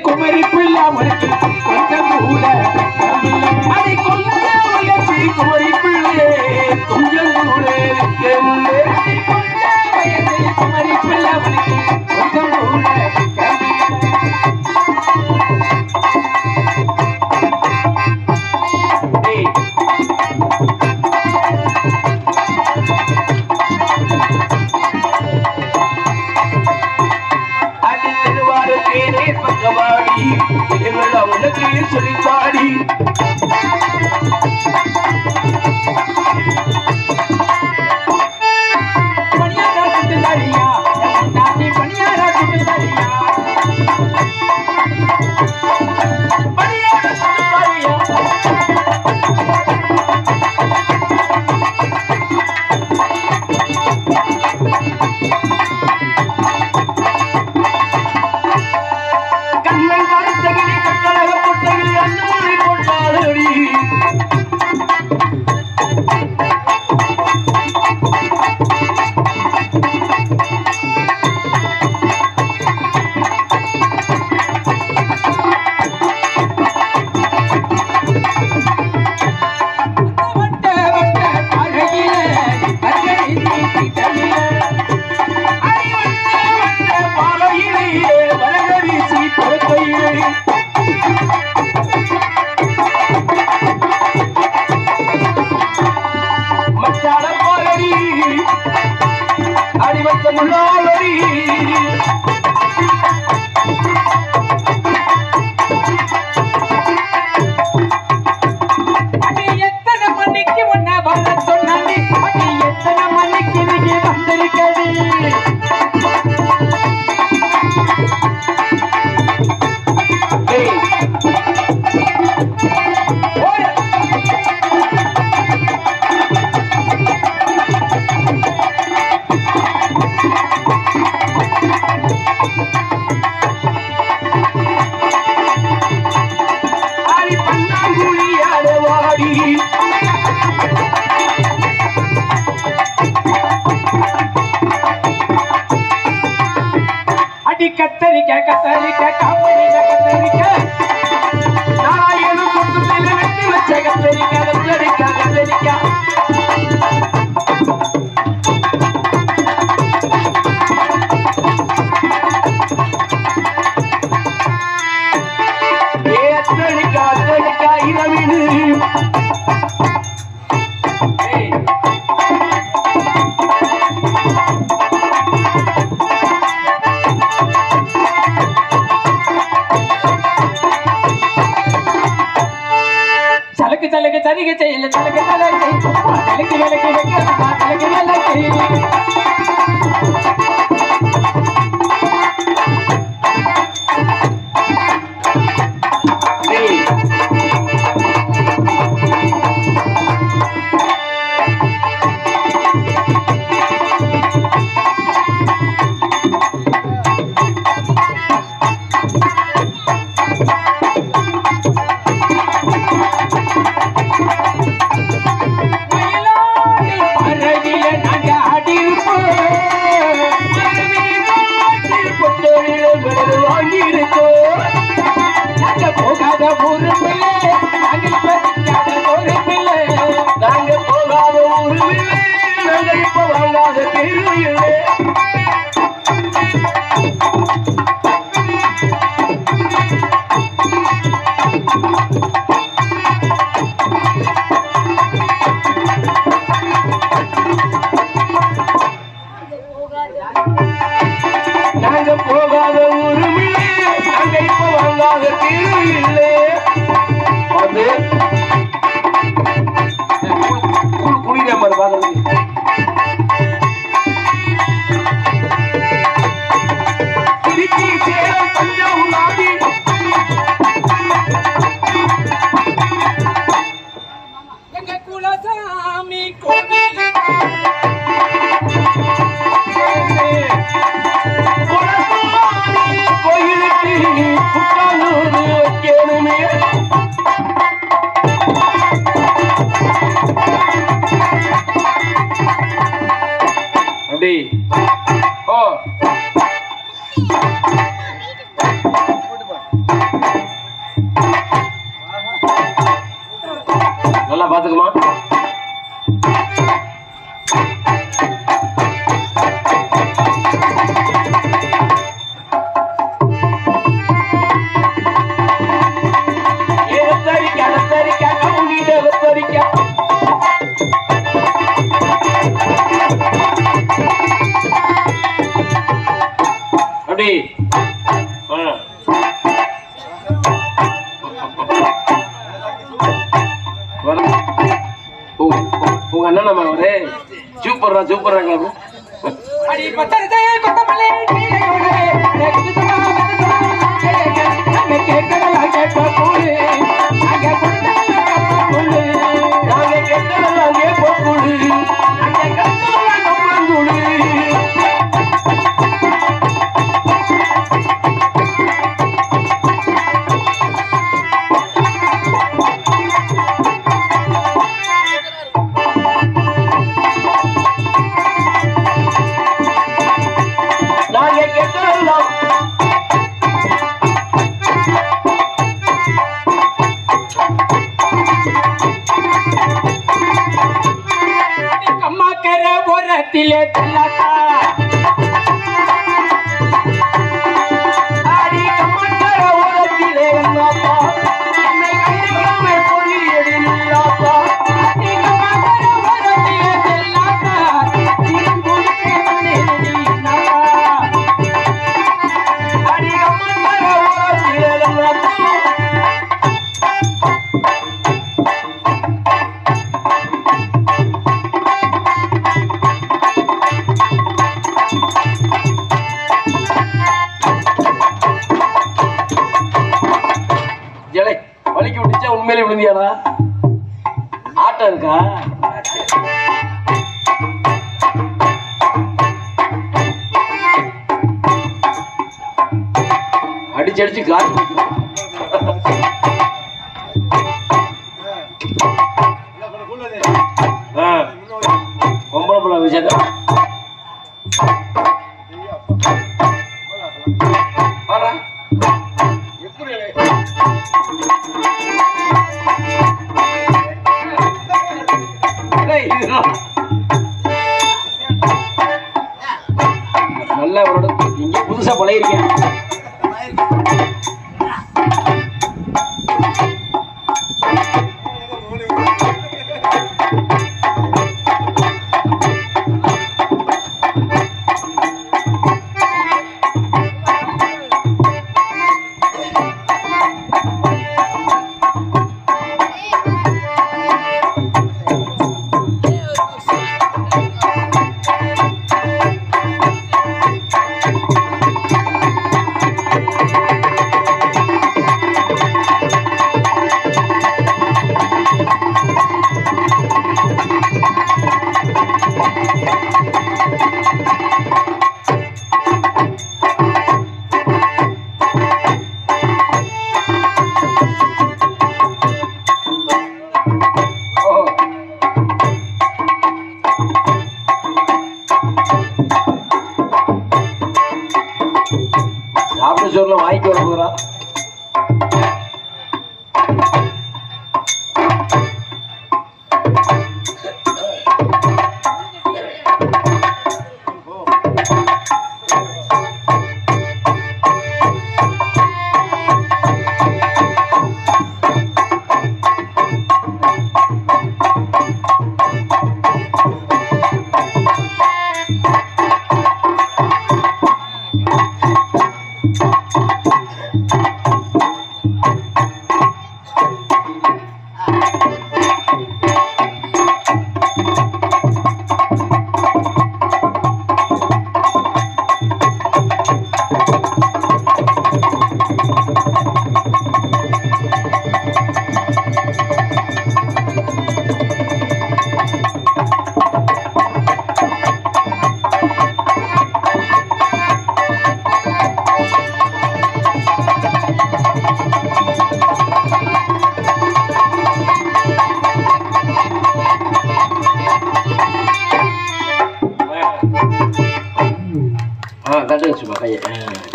குமரி பிள்ளை உனக்கு கொஞ்சம் கூட அதை கொல்ல வயசு குமரி பிள்ளை கொஞ்சம் கூட வயசு குமரி பிள்ளை உனக்கு கொஞ்சம் கூட உனக்கு சொல்லித்தாடி பணியாரா குட்டுதாடியா நாட்டி பணியாரா குட்டுதாடியா பணியாரா குட்டுதாடியா கத்தரிக்க கத்தரிக்க காமணில கத்தரிக்க நாராயணன் சொந்தத்தில வெட்டி வச்ச கத்தரிக்க கத்தரிக்க கத்தரிக்க கத்தரிக்க கத்தரிக்க இரவிடு चलके चलिके चले चलके चलके குலசாமி கோவில் கோயிலுக்கு புத்தானூறு வைக்கணுமே. அப்படி ஓ நல்லா பாத்துக்குமா. அப்படி உங்க அண்ணன் நம்ம அவரு சூப்பர்றாங்க. அடி பத்தரதே கொத்தமல்லி கேட்கலாம் கேட்க கூடு அங்கே கொண்டு நாங்க கெட்டதெல்லாம் கேட்போடு அங்கே கட்டலாம் நம்மளூடு. நாங்க கெட்டதெல்லாம் அம்மாக்கர ஓரத்திலே தள்ளாட்டா ஆடி கம்மக்கர ஓரத்திலே வந்தாப்பா என்னை கண்டுக்காம பொறியடி நில்லாப்பா. அம்மாக்கர ஓரத்திலே தள்ளாட்டா திரும்புடுக்கே நேரடி நாளா ஆடி கம்மக்கர ஓரத்திலே வந்தாப்பா. ஜலை வலிக்கு விட்டுச்சா உண்மையிலே விழுந்தியாடா? ஆட்டம் இருக்கா? அடிச்சு காட்டு பொம்பளை பிள்ளை விஷயம் நல்லா இங்க புதுசா பழகிருக்கேன்.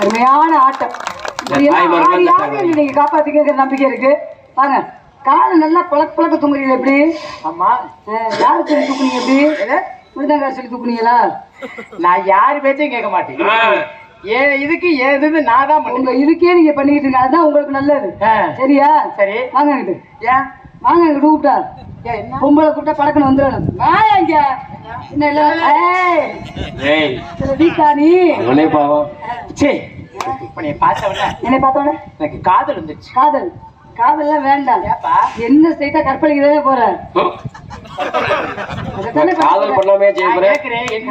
அருமையான ஆட்டம். நீங்க காப்பாத்திக்கிற நம்பிக்கை இருக்கு. வாங்க, காலை நல்லா பழக்க தூங்குறீங்க. எப்படி? ஆமா. யாரு சொல்லி தூக்குனீங்க? எப்படி விருதாங்க சொல்லி தூக்குனீங்களா? நான் யாரு பேச்சையும் கேட்க மாட்டேன். ஏன் இதுக்கு ஏது நான் தான் உங்க இதுக்கே நீங்க பண்ணிக்கிட்டு இருங்க. அதுதான் உங்களுக்கு நல்லது. சரியா? சரி, வாங்க இங்கிட்டு. ஏன் வாங்க இங்கிட்டு கூப்பிட்டா பொம்பளை கூப்பிட்டா படக்குன்னு வந்துடணும். வாங்க. என்ன இல்ல வீக்கா நீ? சரி, என்னை பார்த்தவன எனக்கு காதல் வந்துச்சு. காதல்லாம் வேண்டாம். என்ன செய்தா கற்பழிக்கு தானே போற?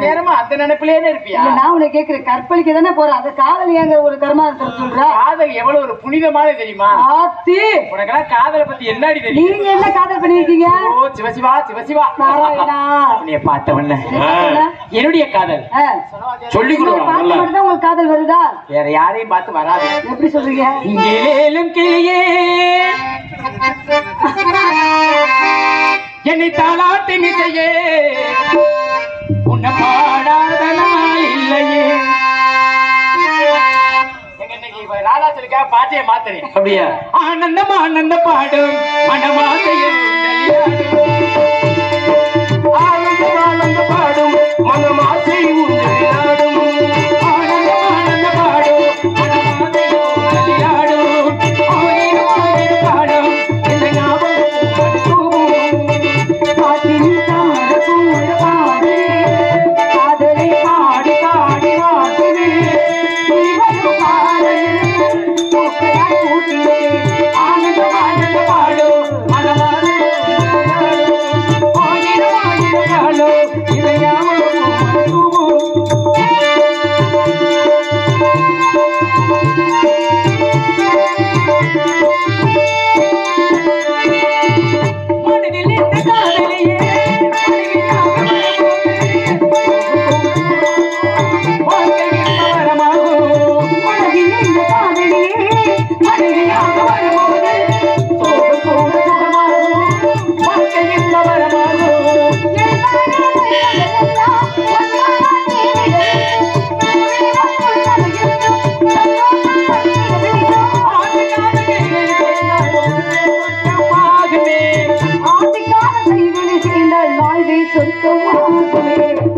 நேரமா அந்த நினைப்பிலே இருப்பியா? நான் உன்னை கேக்குறேன், கற்பழிக்க தானே போறேன். அந்த காதல் ஏங்க ஒரு கர்மா சொல்ற? காதல் எவ்வளவு ஒரு புனிதமான தெரியுமா? உனக்கெல்லாம் காதலை பத்தி என்னடி தெரியும்? நீங்க என்ன காதல் பண்ணிருக்கீங்க? ஓ சிவசிவா சிவசிவா நாராயணா. உன்னை பார்த்தவன என்னுடைய காதல் சொல்லி கொடுங்க. உங்களுக்கு காதல் வருதா? வேற யாரையும் பார்த்து வராது. எப்படி சொல்றீங்க? இங்கேலும் கிளியே என்னை தாளாட்டி நிச்சயே உன்னை பாடாத நாள் இல்லையே. ராதாச்சலுக்கா பாட்டியை மாத்துறேன். அப்படியா? ஆனந்தம் ஆனந்த பாடும் மனமாசையில் ஆனந்தம் ஆனந்த பாடும் மனமாசை உண்டலியாடும். ஆனந்தம் ஆனந்த பாடும் மனமாசை உண்டலியாடும். ஆயிரம் ஆயிரம் பாடும் இந்த ஞாபகம் பாட்டின் காதலை பாடி பாடி வாசுவே ஆனந்தம் ஆனந்த பாடும் மனமாசை ஆயிரம் ஆயிரம் பாடும் இந்த ஞாபகம்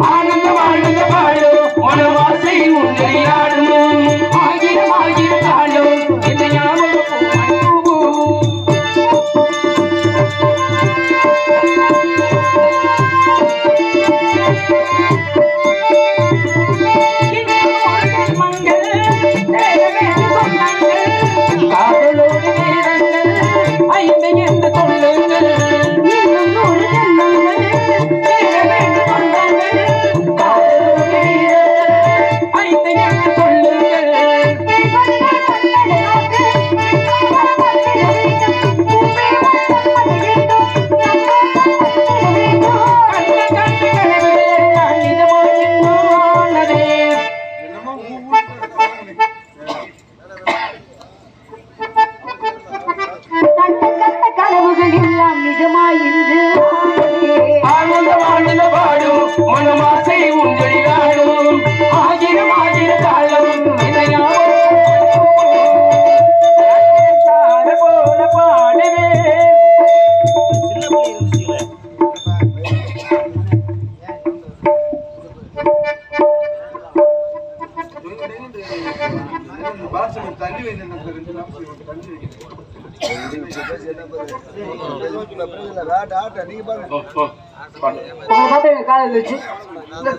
ஆனந்தம் ஆனந்த பாடும் மனவாசை உண்டலியாடும். ஆயிரம் ஆயிரம் காலம் இந்த ஞாபகம் காதலோடு வேதங்கள் ஐந்து என்று சொல்லுங்கள்.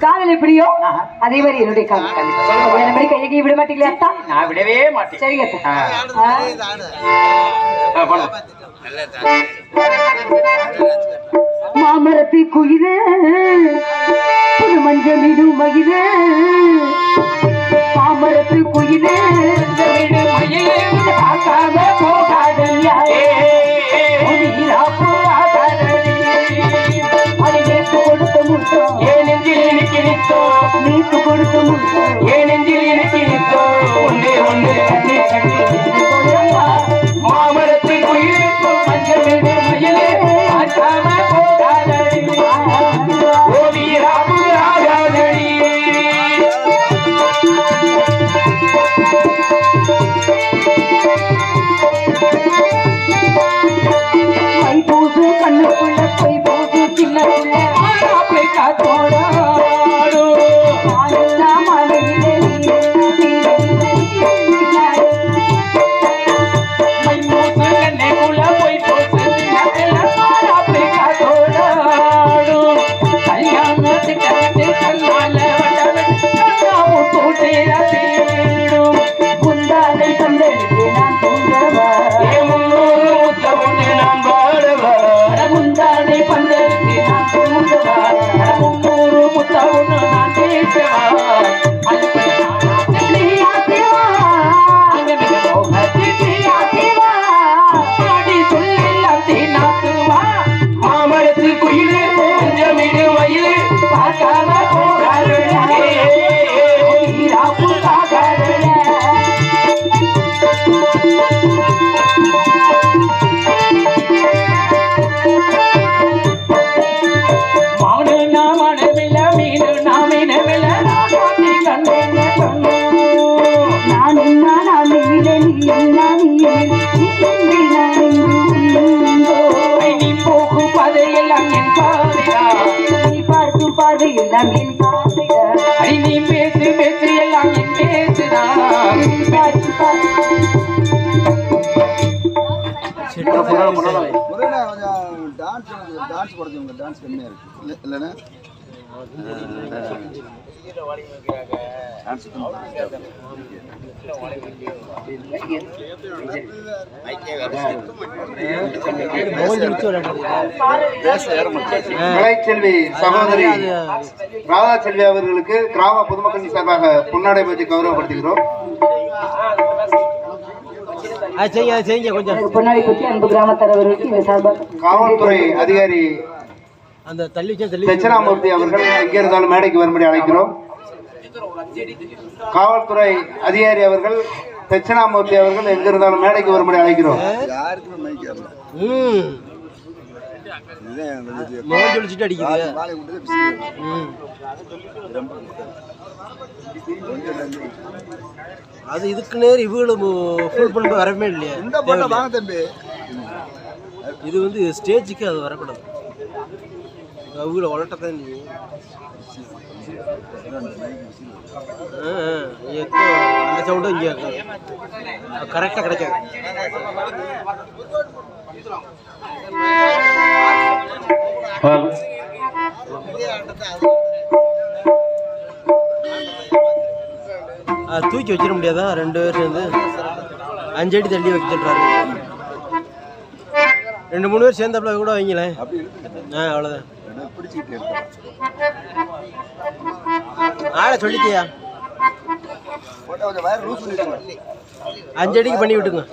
காதல் எப்படியோ அதே மாதிரி என்னுடைய காதல் கையை விட மாட்டீங்களா? நான் விடவே மாட்டேன். சரிங்க. மாமரத்தை குயிலே புது மஞ்சள் மீது மகிழே மாமரத்து குயிலே நீத்து கொடுத்த முட்டோ ஏனெஞ்சில் எனக்கு நித்தோ ஒன்றே ஒன்று கண்ணே கண்ணே மாமரத்து குயிலே மஞ்சள் மீது மயிலே ஆச்சாம போகாதடி ஓ வீராபு ராஜாதடி எல்லாம் என் ஆசைதான். அடி நீ பேசு பேசு எல்லாம் என் பேசுதான். டான்ஸ் போடுறவங்க டான்ஸ் கம்மியா இருக்கு இல்லைன்னா கலைச்செல்வி சகோதரி ராதா செல்வி அவர்களுக்கு கிராம பொதுமக்கள் சார்பாக பொன்னாடை பற்றி கௌரவப்படுத்துகிறோம். பொன்னாடி பற்றி அன்பு கிராமத்தலைவர்களுக்கு இந்த சார்பாக காவல்துறை அதிகாரி தட்சிணாமூர்த்தி அவர்கள் எங்கே இருந்தாலும் மேடைக்கு வரும்படி அழைக்கிறோம். காவல்துறை அதிகாரி அவர்கள் தட்சிணாமூர்த்தி அவர்கள் எங்க இருந்தாலும் மேடைக்கு வரும்படி அழைக்கிறோம். அது இதுக்கு நேரம் இவங்களும் ஃபுல் பண்ண வரவே இல்லையா? இது வந்து ஸ்டேஜுக்கு அது வரக்கூடாது. அவங்கள வளர்ட்டதான் நீ அந்த சவுண்டும் இங்கே கரெக்டாக கிடைக்காது. தூக்கி வச்சிட முடியாதா? 2 பேர் சேர்ந்து 5 அடி தள்ளி வைக்க சொல்றாரு. 2-3 பேர் சேர்ந்தாப்புல கூட வைங்களேன். அவ்வளோதான். ஆளை சொல்லிட்டியா? 5 அடிக்கு பண்ணி விட்டுங்க.